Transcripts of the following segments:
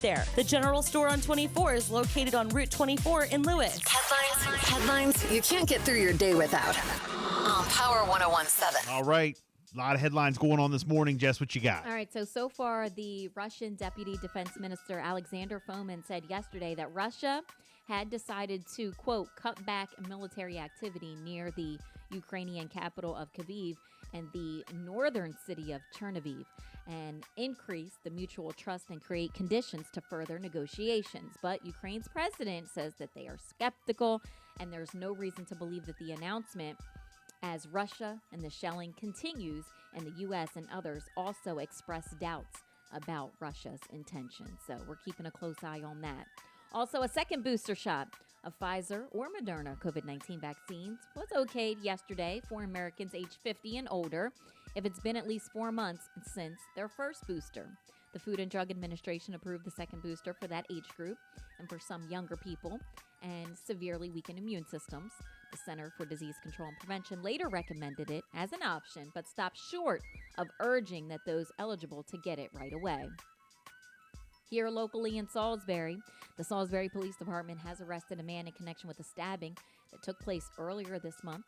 there. The General Store on 24 is located on Route 24 in Lewis. Headlines you can't get through your day without. On Power 101.7. All right. A lot of headlines going on this morning. Jess, what you got? All right. So far, the Russian Deputy Defense Minister Alexander Fomin said yesterday that Russia had decided to, quote, cut back military activity near the Ukrainian capital of Kyiv and the northern city of Chernihiv and increase the mutual trust and create conditions to further negotiations. But Ukraine's president says that they are skeptical and there's no reason to believe that the announcement, as Russia and the shelling continues and the U.S. and others also express doubts about Russia's intentions. So we're keeping a close eye on that. Also, a second booster shot of Pfizer or Moderna COVID-19 vaccines was okayed yesterday for Americans aged 50 and older if it's been at least 4 months since their first booster. The Food and Drug Administration approved the second booster for that age group and for some younger people and severely weakened immune systems. The Center for Disease Control and Prevention later recommended it as an option, but stopped short of urging that those eligible to get it right away. Here locally in Salisbury, the Salisbury Police Department has arrested a man in connection with a stabbing that took place earlier this month.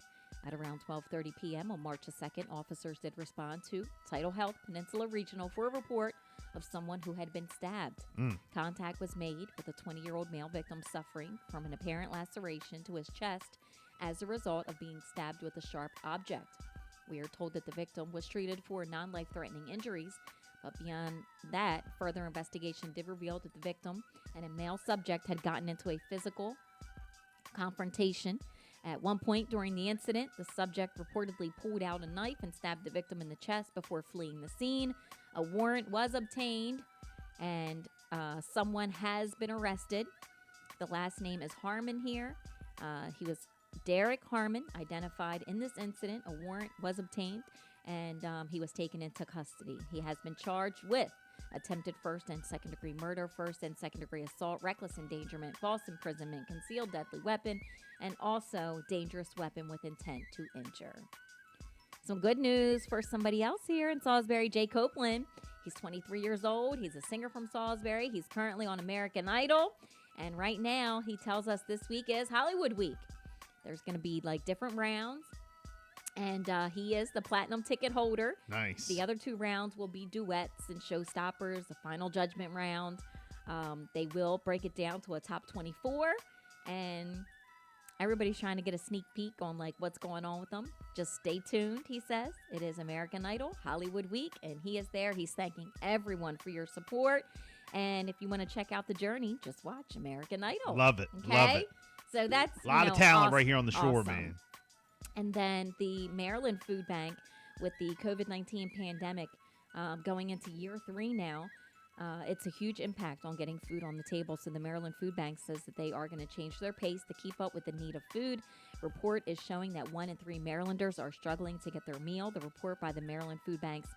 At around 12:30 p.m. on March 2nd, officers did respond to Tidal Health Peninsula Regional for a report of someone who had been stabbed. Contact was made with a 20-year-old male victim suffering from an apparent laceration to his chest as a result of being stabbed with a sharp object. We are told that the victim was treated for non-life-threatening injuries, but beyond that, further investigation did reveal that the victim and a male subject had gotten into a physical confrontation. At one point during the incident, the subject reportedly pulled out a knife and stabbed the victim in the chest before fleeing the scene. A warrant was obtained, and someone has been arrested. The last name is Harmon here. He was Derek Harmon, identified in this incident. A warrant was obtained, and he was taken into custody. He has been charged with attempted first and second degree murder, first and second degree assault, reckless endangerment, false imprisonment, concealed deadly weapon, and also dangerous weapon with intent to injure. Some good news for somebody else here in Salisbury, Jay Copeland. He's 23 years old. He's a singer from Salisbury. He's currently on American Idol. And right now, he tells us this week is Hollywood Week. There's going to be like different rounds. And he is the platinum ticket holder. Nice. The other 2 rounds will be duets and showstoppers, the final judgment round. They will break it down to a top 24. And everybody's trying to get a sneak peek on like what's going on with them. Just stay tuned, he says. It is American Idol, Hollywood Week, and he is there. He's thanking everyone for your support. And if you want to check out the journey, just watch American Idol. Love it. Okay? Love it. So that's a lot of talent awesome, right here on the shore, awesome. man. And then the Maryland Food Bank, with the COVID-19 pandemic going into year 3 now, it's a huge impact on getting food on the table. So the Maryland Food Bank says that they are going to change their pace to keep up with the need of food. Report is showing that 1 in 3 Marylanders are struggling to get their meal. The report by the Maryland Food Bank's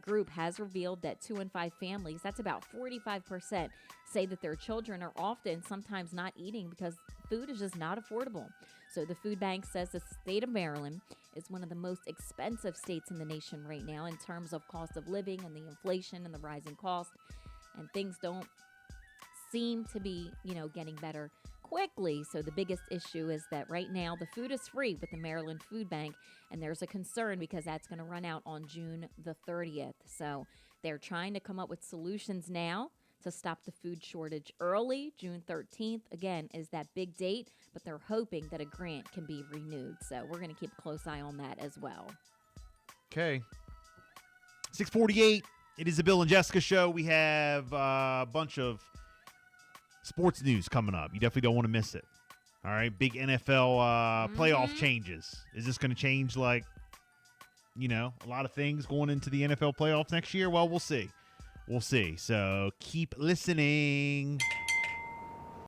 group has revealed that 2 in 5 families, that's about 45%, say that their children are often sometimes not eating because food is just not affordable. So the food bank says the state of Maryland is one of the most expensive states in the nation right now in terms of cost of living and the inflation and the rising cost. And things don't seem to be, getting better quickly. So the biggest issue is that right now the food is free with the Maryland Food Bank. And there's a concern because that's going to run out on June the 30th. So they're trying to come up with solutions now to stop the food shortage early. June 13th, again, is that big date, but they're hoping that a grant can be renewed. So we're going to keep a close eye on that as well. Okay. 6:48. It is the Bill and Jessica show. We have a bunch of sports news coming up. You definitely don't want to miss it. All right. Big NFL playoff changes. Is this going to change, a lot of things going into the NFL playoffs next year? Well, we'll see. We'll see. So keep listening.